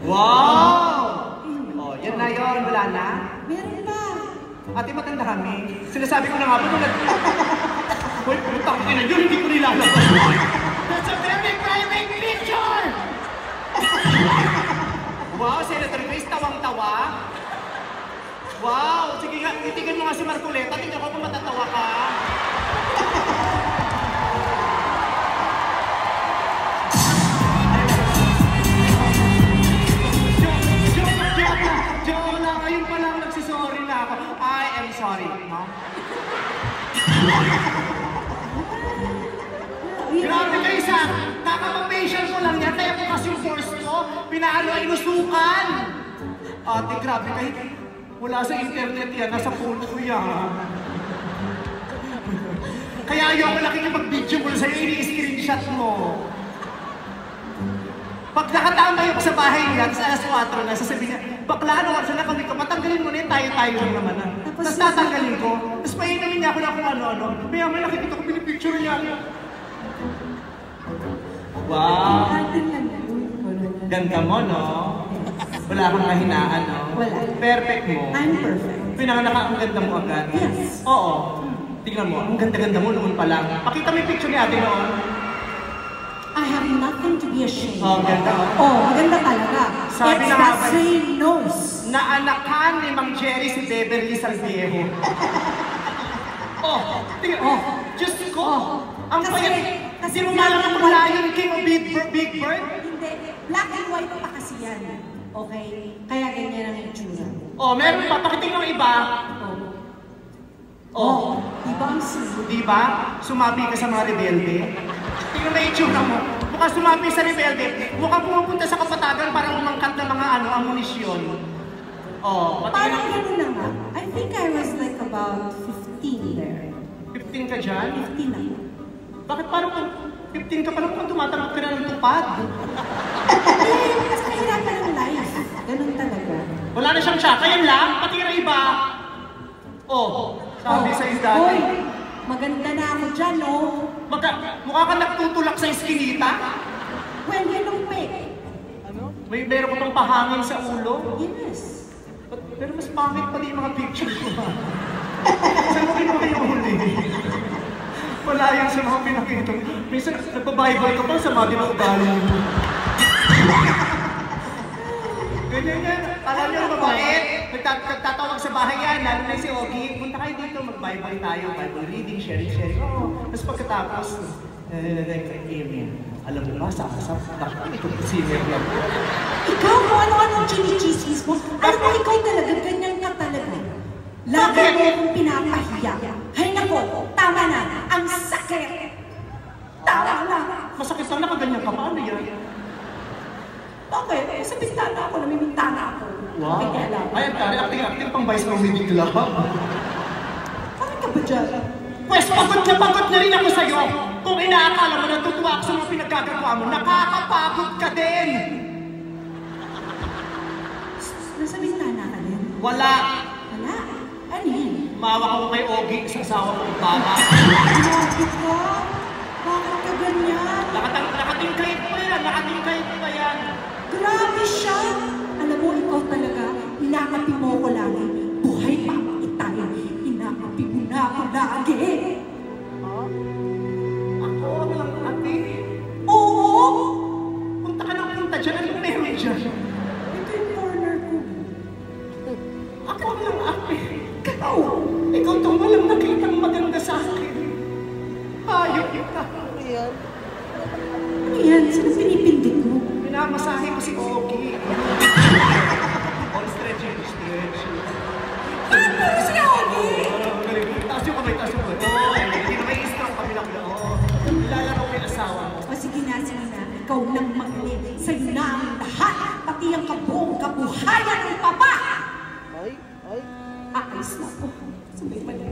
Wow! Oh, yan na yun. Wala na? Meron pa. Ate, matanda kami. Sinasabi ko na nga po, hoy, putang ina yun, hindi ko nilalabas. That's a very private picture! Wow, Senator Grace, tawang-tawa. Wow, sige nga, itigan mo nga si Marcoleta, tingnan ko kung matatawa ka. Joke lang, ngayon pa lang nagsisorry na ako. I am sorry, no? Grabe kayo sa kakapag-facial ko lang yan, kaya po kasi yung force ko, pinaano ay inusukan. Ate, grabe kayo. Wala sa internet yan, nasa phone ko yan. Kaya ayoko nakikipag-video ko sa'yo, ini-screenshot mo. Pag nakatambay ako sa bahay niya, sa alas 4 na, sasabihin niya, bakla, ano, saan na kami ka, patanggalin mo na yun, tayo-tayo lang naman. Tapos tatanggalin ko, tapos painumin niya ako na kung ano-ano. Maya may nakikita ko, pinipicture niya. Wow! Ganda mo, no? Wala akong mahinaan, no? Wala. Perfect mo. I'm perfect. Pinanganak ang ganda mo agad. Yes. Oo. Tingnan mo, ang ganda-ganda mo noon pa lang. Pakita mo yung picture ni ate noon. I have nothing to be ashamed of. Oh, ganda mo. Oh, maganda talaga. Sabi It's na that same nose. Naanakan ni Mang Jerry si Beverly Salviejo. Oh, tingnan. Oh, Diyos ko. Oh. Ang payat. Kasi mo malang kung Lion King o Big Bird? Hindi. Black and white pa kasi yan. Okay? Kaya ganyan ang itsura. Oh, meron pa. Pakitingin ng iba. Oh. Diba ang sino? Diba? Sumabi ka sa mga rebelde. Tingnan mo yung itsura mo. Mukhang sumabi sa rebelde. Mukhang pumupunta sa kapatagan para umangkat ng mga amunisyon. Oh, parang gano'n na nga. I think I was like about 15 there. 15 ka dyan? 15 na. Bakit parang 15 ka pa lang kung tumatanggap ka na ng tupad? Eh, kasi nahirapan ng life. Ganun talaga. Wala na siyang tsaka. Yan lang. Pati na iba. Oh, sabi sa dati. Hoy, maganda na ako dyan, no? Mukha ka nagtutulak sa iskinita? Well, yan ang may. Ano? Meron ko pang pahangin sa ulo? Yes. Pero mas pangit pa din yung mga picture ko ha. Saan mo kinuha yung huli? Wala yan sa mga pinakita. Minsan, nagpa-Bible ka pa sa mga ginaugali mo. Ganyan yan. Alam niyo, mabait. Nagtatawag sa bahay yan, lalo na si Ogie. Punta kayo dito, mag-Bible tayo. Bible reading, sharing. Oo. Tapos pagkatapos, alam mo ba, bakit itong singer yan? Ikaw mo, ano-anong chinichismis mo? Alam mo, ikaw talaga, ganyan ka talaga. Lagi mo akong pinapahiya. Hay nako, tama na, ang sakit. Tama na. Masakit lang, nakaganyan ka. Paano yan? Bakit? Sa bintana ako, namimintana ako. Wow. Ay, acting pang Vice Comedy Club. Bakit ka ba dyan? Pwes, pagod na rin ako sa'yo. Kung inaakala mo natutuwa ako sa mga pinagkagagawa mo, nakakapagod ka din. Nasa bintana ka din? Wala. Wala? Ano yan? Mawa ko kay Ogie, sa asawa kong bata. Grabe ka? Bakit ka ganyan? Nakatingkayit pa yan, nakatingkayit pa yan. Grabe siya! Alam mo, ikaw talaga, inakapi mo ko lagi. Buhay pa ang itay. Inakapi mo na ako lagi. Ako lang, ate. Oo! Punta ka ng punta dyan, anong meron dyan? Ito yung corner ko. Ako lang, ate. Ikaw itong walang nakitang maganda sa akin. Hayop kita. Ano yan? Saan pinipindig mo? Pinamasahe ko si Ogie. All stretching. Ano si Ogie? Taas yung kamay. Hindi na may stroke kami lang. Nilalaro ko yung asawa mo. O sige na. Ikaw nang magaling. Sa'yo na ang lahat. Pati ang kabuong kabuhayan ng papa. Ayos na ako. Sabay pala.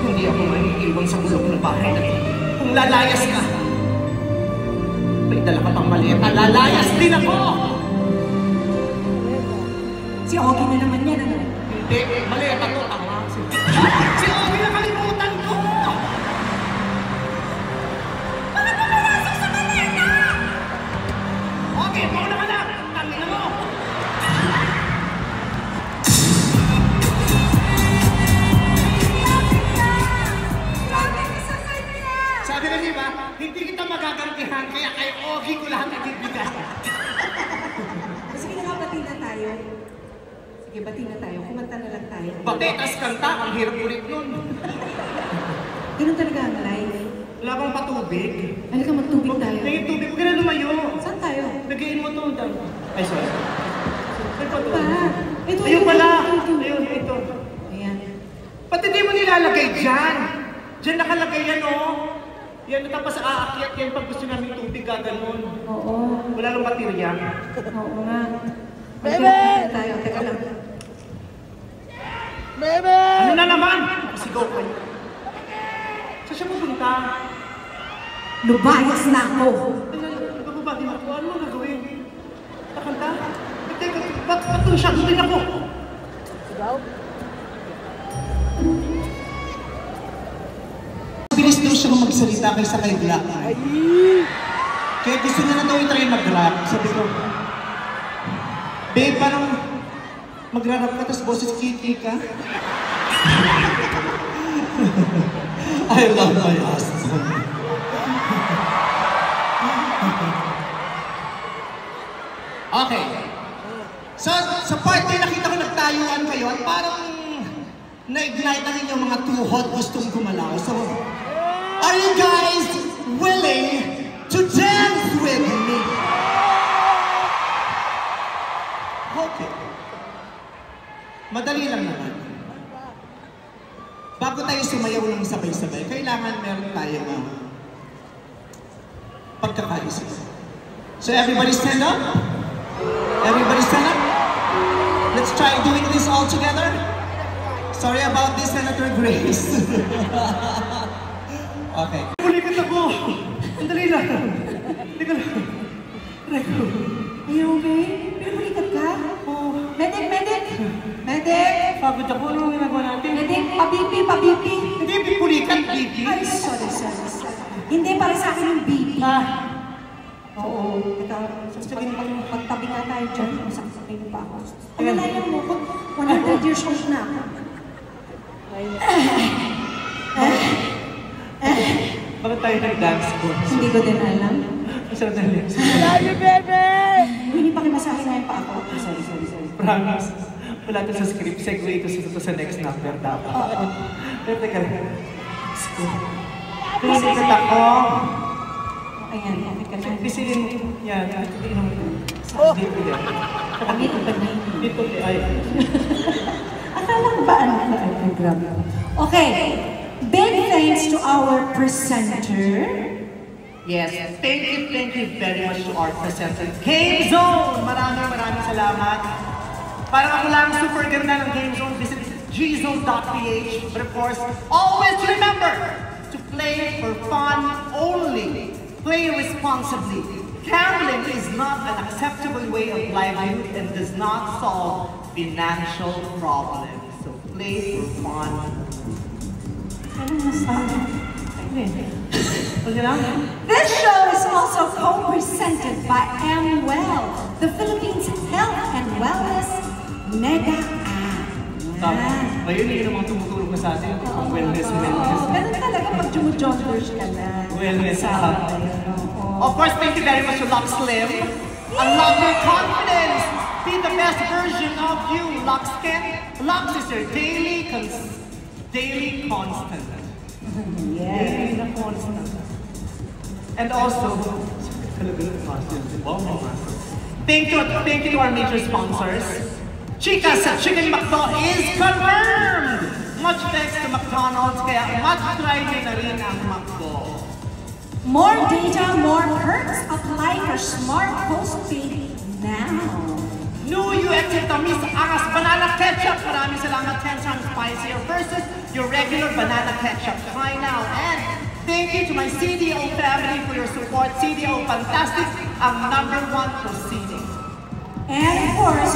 Hindi ako maiiwan sa bulok ng bahay na ito. Kung lalayas ka, may dala ka pang maliit. Lalayas din ako! Si Ogie na naman yan, ano? Hindi, maliit ako. Si Ogie na kalimutan ko! Bakit naman ka, hindi kita magagantihan, kaya kay Ogie ko lahat ibibigay. Sige na nga, bati na tayo. Sige, bati na tayo. Kumanta na lang tayo. Bati, tas kanta, ang hirap ulit nun. Ganun talaga ang life. Wala bang patubig? Halika, magtubig tayo. Tingin tubig, huwag ka na lumayo. Saan tayo? Lagayin mo to. Ay, sorry. Ay, Pa. Ito, ayun pala. ito. Ayun, ito. Ayan. Pati di mo nilalagay dyan. Dyan nakalagay yan, oh. Yan, tapos aakyat yan pag gusto namin tubig, gaganon. Oo. Wala lang baterya. Oo nga. Bebe! Tayo, teka lang. Bebe! Ano na naman? Sigaw kayo. Saan siya pupunta? Lubayas na ako. Bababati ako. Ano mo gagawin? Kakanta? Teka, ba't doon siya? Doon din ako. Sigaw? Bilis daw siya magsalita kaysa kay Black. Ay! Kaya gusto niya na daw i-try mag-rap. Sabi ko, babe, parang mag-rap ka, tapos boses kiki ka. I love my husband. Okay. So, sa part na nakita ko nagtayuan kayo at parang na-ignite ang inyong mga tuhod gustong gumalaw. So, are you guys willing to dance with me? Okay. Madali lang naman. Bago tayo sumayaw ng sabay-sabay, kailangan meron tayong pagkakaisip. So everybody stand up? Everybody stand up? Let's try doing this all together. Sorry about this, Senator Grace. Okay. Ulikat ako! Ang dali lang. Teka lang. Reko. Ayaw, babe. Pinulikat ka? Oh. Medic, medic! Medic! Pagod ako. Ano ginagawa natin? Medic, pabipi, pabipi. Hindi, pipulikat, Vicky. Ay, sorry. Hindi, para sa akin yung BP. Ah. Oo. Teka, sasabihin ko yung pagtabi nga tayo dyan. Masaksakin mo pa ako. Pagalayan mo ko, 100 years old na ako. Bakit tayo nag-dance course? Hindi ko din alam. Masarap na lips. Love you, baby! Hindi pa kimasahin na yung pa ako. Sorry. Promise. Wala ito sa script. Segue ito sa next number dapat. Oo. Pero teka lang. Pinisikat ako. Ayan, okay ka lang. Bisilin mo. Yan. Inom mo. Oh. Dito yan. Dito pa na Dito. Ay. Akala ko ba ano? Ay, grabe. Okay. Big thanks to our presenter. Yes. Thank you very much to our presenter, Game Zone! Maraming salamat. Parang ako lang super ganda ng Game Zone. Visit gzone.ph. But of course, always remember to play for fun only. Play responsibly. Gambling is not an acceptable way of livelihood and does not solve financial problems. So play for fun. Ano nasabi? This show is also co-presented by MWell, the Philippines Health and Wellness Mega App. Tama. Ayun yung mga tumutulog na sa atin. Wellness. Oo, ganun talaga pag jumujoggers ka na. Wellness Kasama app. yun, oo. Of course, thank you very much to Lux Slim. Unlock your confidence. Be the best version of you, Lux Skin. Lux is your daily constant. Yes. Daily constant. And also, thank you to our major sponsors. Chicas at Chicken McDo is confirmed! Much thanks to McDonald's, kaya matry nyo na rin ang McDo. More data, more perks. Apply for Smart Postpaid now. New UX Tamis Angas Banana Ketchup. Maraming salamat, 10 times spicier versus your regular banana ketchup. Try now. And thank you to my CDO family for your support. CDO Fantastic, ang #1 proceeding. And of course,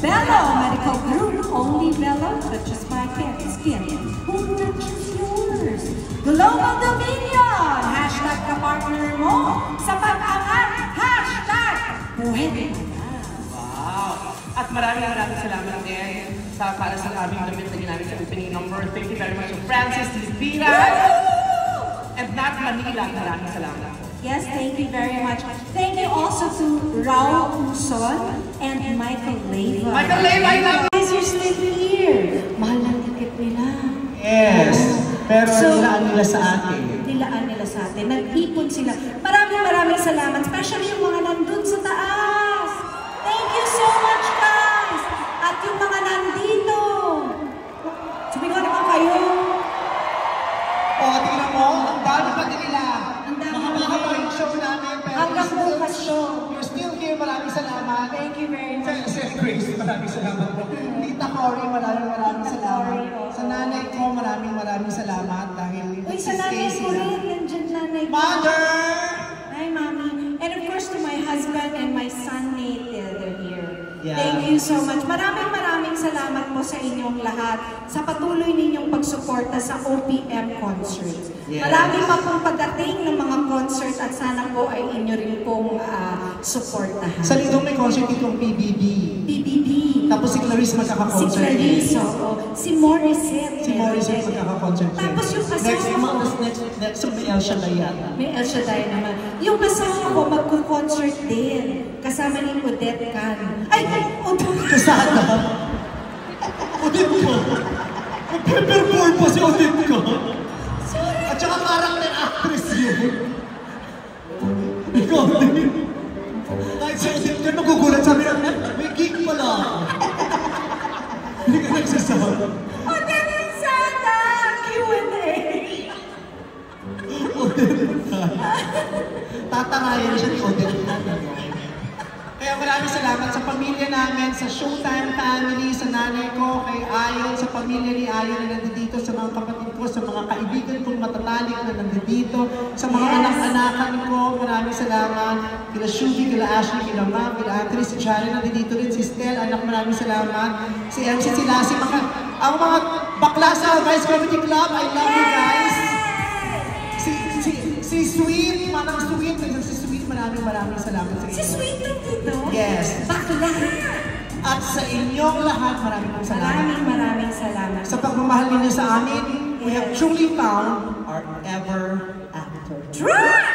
Bello Medical Group. Only Bello touches my skin. Who touches yours? Global Dominion. Hashtag kapartner mo. Sa pag-angat. Hashtag pwede na. Wow! At maraming salamat din para sa aming damit na ginamit sa opening number. Thank you very much to Francis Lipiras. and not Manila. Maraming salamat. Yes, thank you very much. Thank you also to Raul Uson and Michael Leyva. Michael Leyva, I love you! Guys, you're still here. Mahal ng ticket nila. Yes, pero So, nilaan nila sa atin. Nilaan nila sa atin. Nag-ipon sila. Maraming salamat. Especially yung mga nandun sa taas. Thank you so much, guys. At yung mga nandito. Sumigaw naman kayo. O, tingnan mo, ang dami pa din nila. Ang dami Mahaba pa yung show namin, pero Hanggang bukas show. you're still here. Maraming salamat. Thank you very much. Sa Grace, maraming salamat po. Tita Cory, maraming salamat. Sa nanay ko, maraming salamat dahil Uy, sa nanay ko rin. Nandiyan nanay ko. Mother! Hi, Mommy. And of course, to my husband and my son, Nate, they're here. Yeah. Thank you so much. Maraming salamat po sa inyong lahat sa patuloy ninyong pagsuporta sa OPM concert. Yes. Marami pa pong pagdating ng mga concert at sana po ay inyo rin pong suportahan. Sa Lidong may concert itong PBB. PBB. Tapos si Clarice Si magkaka-concert. Clarice, oo. Si Morissette. Si Morissette magkaka-concert. Tapos yung kasama ko. Next may El Shaddai yata. May El Shaddai naman. Yung kasama ko, magko-concert din. Kasama ni Odette Can. Ay, Odette. Kasada. Odette ko. Nagpe-perform pa si Odette ko. Sorry. At saka character actress yun. Ikaw din. Kahit si Odette ka magugulat, sabi na, may gig pala. Hindi ka nagsasabi. Odette Sada! Q&A! Tatangayan siya ni Odette. Kaya maraming salamat sa pamilya namin, sa Showtime family, sa nanay ko, kay Ayon, sa pamilya ni Ayon na nandito, sa mga kapatid ko, sa mga kaibigan kong matatalik na nandito, sa mga anak-anakan ko, maraming salamat. Kila Shuvi, kila Ashley, kila Ma'am, kila Actress, si Charlie nandito rin, si Stel, anak, maraming salamat. Si MC, si Lassie, ang mga bakla sa Vice Comedy Club, I love you guys. Si Sweet, manang Sweet, si Sweet, maraming salamat sa inyo. Si Sweet nandito? Yes. Bakla! At sa inyong lahat, maraming salamat. Maraming salamat. Sa pagmamahal ninyo sa amin, we have truly found our ever after. Try!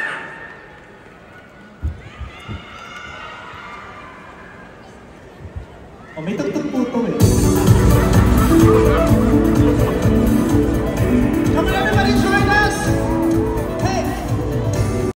O, may tugtog po